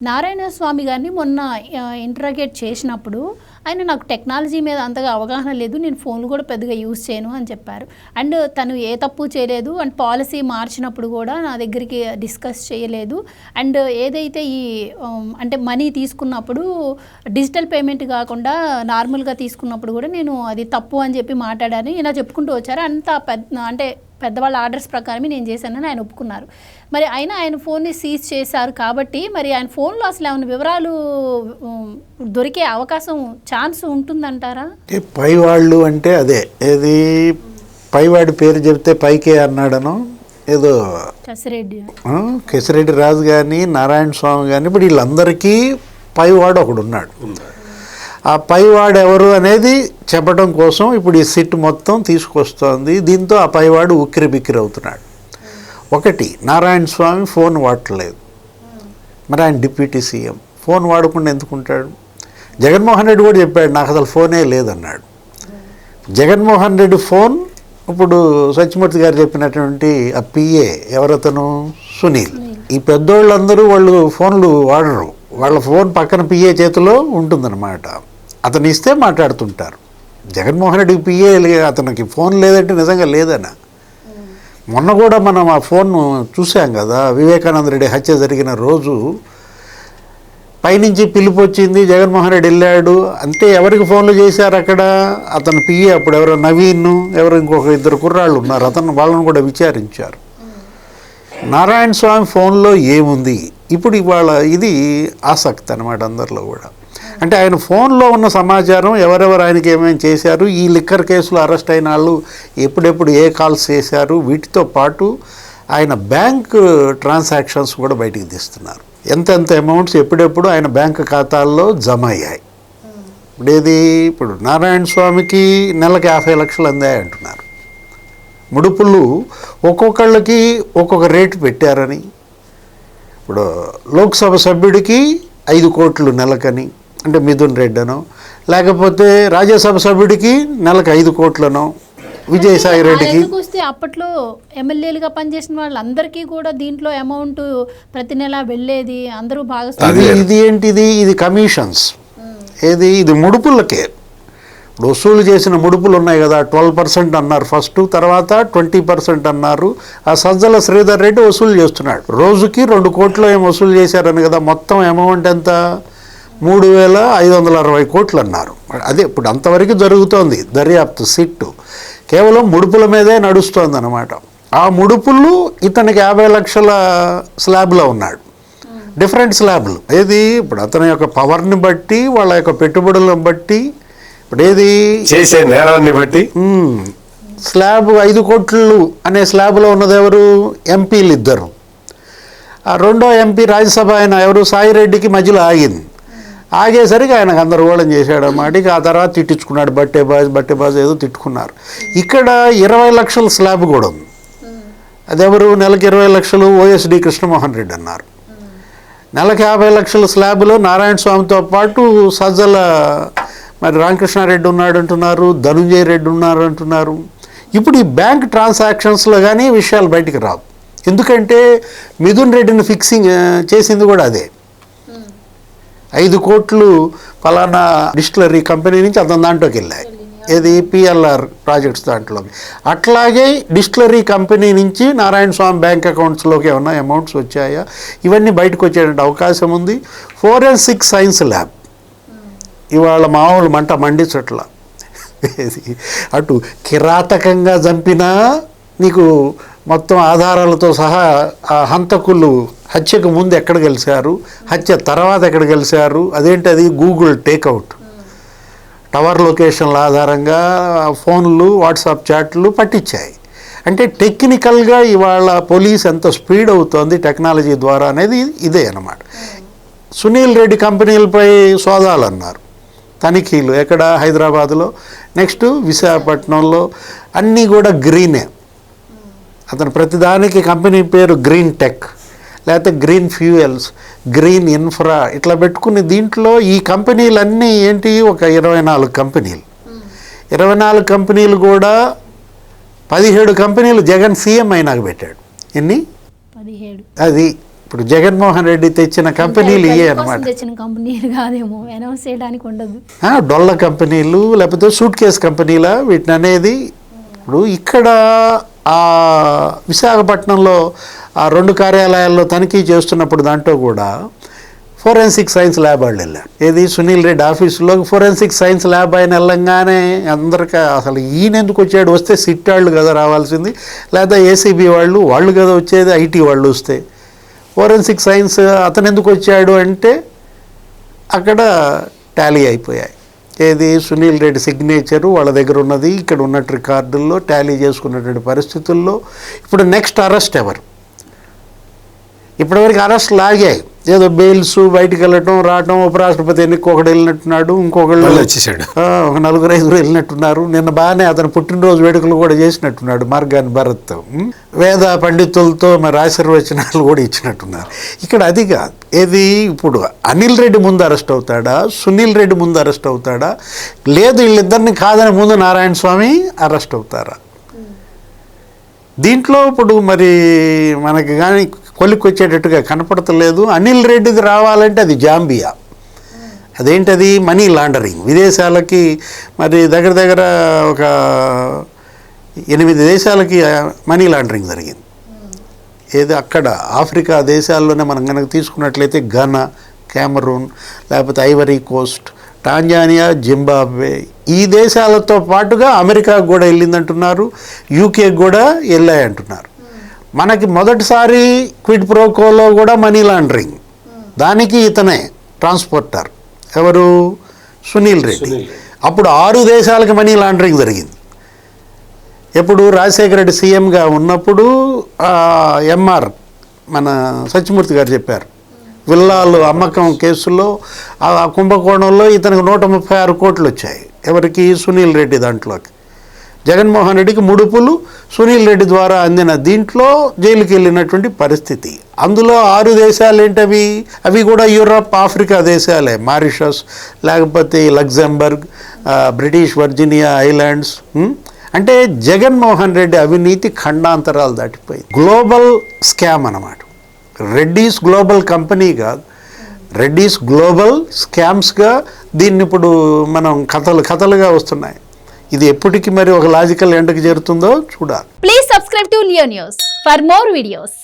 నారాయణ స్వామి గారిని మొన్న ఇంటరాగేట్ చేసినప్పుడు ఆయన నాకు టెక్నాలజీ మీద అంతగా అవగాహన లేదు, నేను ఫోన్లు కూడా పెద్దగా యూజ్ చేయను అని చెప్పారు. అండ్ తను ఏ తప్పు చేయలేదు అండ్ పాలసీ మార్చినప్పుడు కూడా నా దగ్గరికి డిస్కస్ చేయలేదు. అండ్ ఏదైతే ఈ అంటే మనీ తీసుకున్నప్పుడు డిజిటల్ పేమెంట్ కాకుండా నార్మల్గా తీసుకున్నప్పుడు కూడా నేను అది తప్పు అని చెప్పి మాట్లాడాను, ఇలా చెప్పుకుంటూ వచ్చారు. అంత అంటే పెద్దవాళ్ళ ఆర్డర్స్ ప్రకారమే నేను చేశానని ఆయన ఒప్పుకున్నారు. మరి అయినా ఆయన ఫోన్ని సీజ్ చేశారు కాబట్టి మరి ఆయన ఫోన్లో అసలు ఏమైనా వివరాలు దొరికే అవకాశం ఛాన్స్ ఉంటుందంటారా? పైవాళ్ళు అంటే అదే ఏది పైవాడి పేరు చెప్తే పైకే అన్నాడను ఏదో కేసిరెడ్డి రాజు కానీ నారాయణ స్వామి కానీ ఇప్పుడు వీళ్ళందరికీ పైవాడు ఒకడు ఉన్నాడు. ఆ పైవాడు ఎవరు అనేది చెప్పడం కోసం ఇప్పుడు ఈ సిట్ మొత్తం తీసుకొస్తోంది. దీంతో ఆ పైవాడు ఉక్కిరి బిక్కిరి అవుతున్నాడు. ఒకటి, నారాయణ స్వామి ఫోన్ వాడట్లేదు, మరి ఆయన డిప్యూటీ సీఎం ఫోన్ వాడకుండా ఎందుకుంటాడు? జగన్మోహన్ రెడ్డి కూడా చెప్పాడు నాకు అసలు ఫోనే లేదన్నాడు. జగన్మోహన్ రెడ్డి ఫోన్ ఇప్పుడు సత్యమూర్తి గారు చెప్పినటువంటి ఆ పిఏ ఎవరతను సునీల్, ఈ పెద్దోళ్ళందరూ వాళ్ళు ఫోన్లు వాడరు, వాళ్ళ ఫోన్ పక్కన పిఏ చేతిలో ఉంటుందన్నమాట. అతను ఇస్తే మాట్లాడుతుంటారు. జగన్మోహన్ రెడ్డికి పిఏ అతనికి ఫోన్ లేదంటే నిజంగా లేదనా? మొన్న కూడా మనం ఆ ఫోన్ చూసాం కదా, వివేకానంద రెడ్డి హత్య జరిగిన రోజు పైనుంచి పిలుపు వచ్చింది, జగన్మోహన్ రెడ్డి వెళ్ళాడు. అంటే ఎవరికి ఫోన్లు చేశారు అక్కడ? అతను పిఏ అప్పుడు ఎవరో నవీన్ ఎవరు ఇంకొక ఇద్దరు కుర్రాళ్ళు ఉన్నారు, వాళ్ళని కూడా విచారించారు. నారాయణ స్వామి ఫోన్లో ఏముంది ఇప్పుడు ఇవాళ ఇది ఆసక్తి అనమాట అందరిలో కూడా. అంటే ఆయన ఫోన్లో ఉన్న సమాచారం ఎవరెవరు ఆయనకి ఏమేమి చేశారు, ఈ లిక్కర్ కేసులో అరెస్ట్ అయిన వాళ్ళు ఎప్పుడెప్పుడు ఏ కాల్స్ చేశారు, వీటితో పాటు ఆయన బ్యాంక్ ట్రాన్సాక్షన్స్ కూడా బయటికి తీస్తున్నారు. ఎంతెంత అమౌంట్స్ ఎప్పుడెప్పుడు ఆయన బ్యాంక్ ఖాతాల్లో జమ అయ్యాయి. ఇప్పుడు నారాయణ స్వామికి నెలకు 50 లక్షలు అందాయి అంటున్నారు. ముడుపులు ఒక్కొక్కళ్ళకి ఒక్కొక్క రేటు పెట్టారని, ఇప్పుడు లోక్సభ సభ్యుడికి 5 కోట్లు నెలకని, అంటే మిథున్ రెడ్డి అనో, లేకపోతే రాజ్యసభ సభ్యుడికి నెలకు 5 కోట్లనో, విజయసాయి రెడ్డికి. వస్తే అప్పట్లో ఎమ్మెల్యేలుగా పనిచేసిన వాళ్ళందరికీ కూడా దీంట్లో అమౌంట్ ప్రతి నెల వెళ్ళేది, అందరూ భాగస్వామి. ఇది ఏంటిది? ఇది కమిషన్స్. ఇది ముడుపులకే. ఇప్పుడు వసూలు చేసిన ముడుపులు ఉన్నాయి కదా, 12% అన్నారు ఫస్ట్, తర్వాత 20% అన్నారు. ఆ సజ్జల శ్రీధర్ రెడ్డి వసూలు చేస్తున్నాడు, రోజుకి 2 కోట్లు ఏం వసూలు చేశారని కదా. మొత్తం అమౌంట్ ఎంత? 3,560 కోట్లు అన్నారు. అదే ఇప్పుడు అంతవరకు జరుగుతోంది దర్యాప్తు సిట్టు, కేవలం ముడుపుల మీదే నడుస్తోంది అనమాట. ఆ ముడుపులు ఇతనికి 50 లక్షల స్లాబ్లో ఉన్నాడు, డిఫరెంట్ స్లాబ్లు. ఇప్పుడు అతని యొక్క పవర్ని బట్టి, వాళ్ళ యొక్క పెట్టుబడులను బట్టి, ఇప్పుడు చేసే నేరాన్ని బట్టి స్లాబ్ 5 కోట్లు అనే స్లాబ్లో ఉన్నది ఎవరు? ఎంపీలు ఇద్దరు. ఆ రెండో ఎంపీ రాజ్యసభ ఆయన ఎవరు? సాయిరెడ్డికి మధ్యలో ఆగేసరికి ఆయన గందరగోళం చేశాడు అన్నమాట. ఇక ఆ తర్వాత తిట్టించుకున్నాడు, బట్టే బాజ్ ఏదో తిట్టుకున్నారు. ఇక్కడ 20 లక్షల స్లాబ్ కూడా ఉంది. అదెవరు? నెలకు 20 లక్షలు ఓఎస్డి కృష్ణమోహన్ రెడ్డి అన్నారు. నెలకు 50 లక్షల స్లాబ్లో నారాయణ స్వామితో పాటు సజ్జల మరి రామకృష్ణారెడ్డి ఉన్నాడు అంటున్నారు, ధనుంజయ రెడ్డి ఉన్నారు అంటున్నారు. ఇప్పుడు ఈ బ్యాంక్ ట్రాన్సాక్షన్స్లో కానీ విషయాలు బయటికి రావు. ఎందుకంటే మిథున్ రెడ్డిని ఫిక్సింగ్ చేసింది కూడా అదే. 5 కోట్లు ఫలానా డిస్టిలరీ కంపెనీ నుంచి అతని దాంట్లోకి వెళ్ళాయి, పిఎల్ఆర్ ప్రాజెక్ట్స్ దాంట్లోకి. అట్లాగే డిస్టిలరీ కంపెనీ నుంచి నారాయణ స్వామి బ్యాంక్ అకౌంట్స్లోకి ఏమన్నా అమౌంట్స్ వచ్చాయా, ఇవన్నీ బయటకు వచ్చేటువంటి అవకాశం ఉంది. ఫోరెన్సిక్ సైన్స్ ల్యాబ్ ఇవాళ మామూలు మంట మండించట్ల. అటు కిరాతకంగా చంపినా నీకు మొత్తం ఆధారాలతో సహా ఆ హంతకులు హత్యకు ముందు ఎక్కడ గెలిచారు, హత్య తర్వాత ఎక్కడ గెలిచారు, అదేంటది గూగుల్ టేక్అవుట్, టవర్ లొకేషన్ల ఆధారంగా ఫోన్లు వాట్సాప్ చాట్లు పట్టించాయి. అంటే టెక్నికల్గా ఇవాళ పోలీస్ ఎంత స్పీడ్ అవుతోంది టెక్నాలజీ ద్వారా అనేది ఇదే అన్నమాట. సునీల్ రెడ్డి కంపెనీలపై సోదాలు అన్నారు, తనిఖీలు ఎక్కడ? హైదరాబాద్లో, నెక్స్ట్ విశాఖపట్నంలో, అన్నీ కూడా గ్రీనే. అతను ప్రతిదానికి కంపెనీ పేరు గ్రీన్ టెక్, లేకపోతే గ్రీన్ ఫ్యూయల్స్, గ్రీన్ ఇన్ఫ్రా ఇట్లా పెట్టుకుని దీంట్లో ఈ కంపెనీలన్నీ ఏంటి? ఒక 24 కంపెనీలు. 24 కంపెనీలు కూడా 17 కంపెనీలు జగన్ సీఎం అయినాక పెట్టాడు. ఎన్ని? 17. అది ఇప్పుడు జగన్మోహన్ రెడ్డి తెచ్చిన కంపెనీలు ఇవే కోసం అనమాట. తెచ్చిన కంపెనీలు కాదేమో, అనౌన్స్ చేయడానికి ఉండదు. డొల్ల కంపెనీలు లేకపోతే సూట్ కేస్ కంపెనీలా వీటిని అనేది. ఇప్పుడు ఇక్కడ ఆ విశాఖపట్నంలో ఆ 2 కార్యాలయాల్లో తనిఖీ చేస్తున్నప్పుడు దాంట్లో కూడా ఫోరెన్సిక్ సైన్స్ ల్యాబ్ వాళ్ళు వెళ్ళారు. ఏది సునీల్ రెడ్డి ఆఫీసులో ఫోరెన్సిక్ సైన్స్ ల్యాబ్ ఆయన వెళ్ళంగానే అందరికీ అసలు ఈయన ఎందుకు వచ్చాడు, వస్తే సిట్ వాళ్ళు కదా రావాల్సింది, లేదా ఏసీబీ వాళ్ళు కదా వచ్చేది, ఐటీ వాళ్ళు వస్తే ఫోరెన్సిక్ సైన్స్ అతను ఎందుకు వచ్చాడు అంటే అక్కడ టాలీ అయిపోయాయి. ఏది సునీల్ రెడ్డి సిగ్నేచరు వాళ్ళ దగ్గర ఉన్నది, ఇక్కడ ఉన్నట్టు రికార్డుల్లో టాలీ చేసుకున్నటువంటి పరిస్థితుల్లో ఇప్పుడు నెక్స్ట్ అరెస్ట్ ఎవరు? ఇప్పటివరకు అరెస్ట్ లాగాయి, ఏదో బెయిల్స్ బయటికి వెళ్ళటం రావటం, ఉపరాష్ట్రపతి ఎన్నిక ఒకడు వెళ్ళినట్టున్నాడు, ఇంకొకళ్ళు వచ్చేసాడు, ఒక 4-5 వెళ్ళినట్టున్నారు. నిన్న బాగానే అతను పుట్టినరోజు వేడుకలు కూడా చేసినట్టున్నాడు మార్గాన్ భరత్. వేద పండితులతో మరి ఆశీర్వచనాలు కూడా ఇచ్చినట్టున్నారు. ఇక్కడ అది కాదు. ఏది ఇప్పుడు అనిల్ రెడ్డి ముందు అరెస్ట్ అవుతాడా, సునీల్ రెడ్డి ముందు అరెస్ట్ అవుతాడా, లేదు వీళ్ళిద్దరిని కాదని ముందు నారాయణ స్వామి అరెస్ట్ అవుతారా? దీంట్లో ఇప్పుడు మరి మనకి కానీ కొలిక్కొచ్చేటట్టుగా కనపడతలేదు. అనిల్ రెడ్డిది రావాలంటే అది జాంబియా, అదేంటది మనీ లాండరింగ్, విదేశాలకి మరి దగ్గర ఒక 8 దేశాలకి మనీ లాండరింగ్ జరిగింది. ఏది అక్కడ ఆఫ్రికా దేశాల్లోనే మనం కనుక తీసుకున్నట్లయితే ఘనా, కెమెరూన్, లేకపోతే ఐవరీ కోస్ట్, టాంజానియా, జింబాబ్వే, ఈ దేశాలతో పాటుగా అమెరికాకు కూడా వెళ్ళిందంటున్నారు, యూకేకి కూడా వెళ్ళాయంటున్నారు. మనకి మొదటిసారి క్విడ్ ప్రోకోలో కూడా మనీ లాండరింగ్, దానికి ఇతనే ట్రాన్స్పోర్టర్, ఎవరు? సునీల్ రెడ్డి. అప్పుడు 6 దేశాలకి మనీ లాండరింగ్ జరిగింది. ఎప్పుడు రాజశేఖర రెడ్డి సీఎంగా ఉన్నప్పుడు ఎంఆర్ మన సత్యమూర్తి గారు చెప్పారు, విల్లాలు అమ్మకం కేసులో ఆ కుంభకోణంలో ఇతనికి 136 కోట్లు వచ్చాయి. ఎవరికి? సునీల్ రెడ్డి దాంట్లోకి. జగన్మోహన్ రెడ్డికి ముడుపులు సునీల్ రెడ్డి ద్వారా అందిన దీంట్లో జైలుకి వెళ్ళినటువంటి పరిస్థితి. అందులో 6 దేశాలు ఏంటవి? అవి కూడా యూరప్, ఆఫ్రికా దేశాలే, మారిషస్, లేకపోతే లగ్జంబర్గ్, బ్రిటిష్ వర్జీనియా ఐలాండ్స్. అంటే జగన్మోహన్ రెడ్డి అవినీతి ఖండాంతరాలు దాటిపోయింది. గ్లోబల్ స్కామ్ అన్నమాట. రెడ్డీస్ గ్లోబల్ కంపెనీ కాదు, రెడ్డీస్ గ్లోబల్ స్కామ్స్గా దీన్ని ఇప్పుడు మనం కథలుగా వస్తున్నాయి. ఇది ఎప్పటికీ మరి ఒక లాజికల్ ఎండ్కి చేరుతుందో చూడాలి. Please subscribe to Leo news for more videos.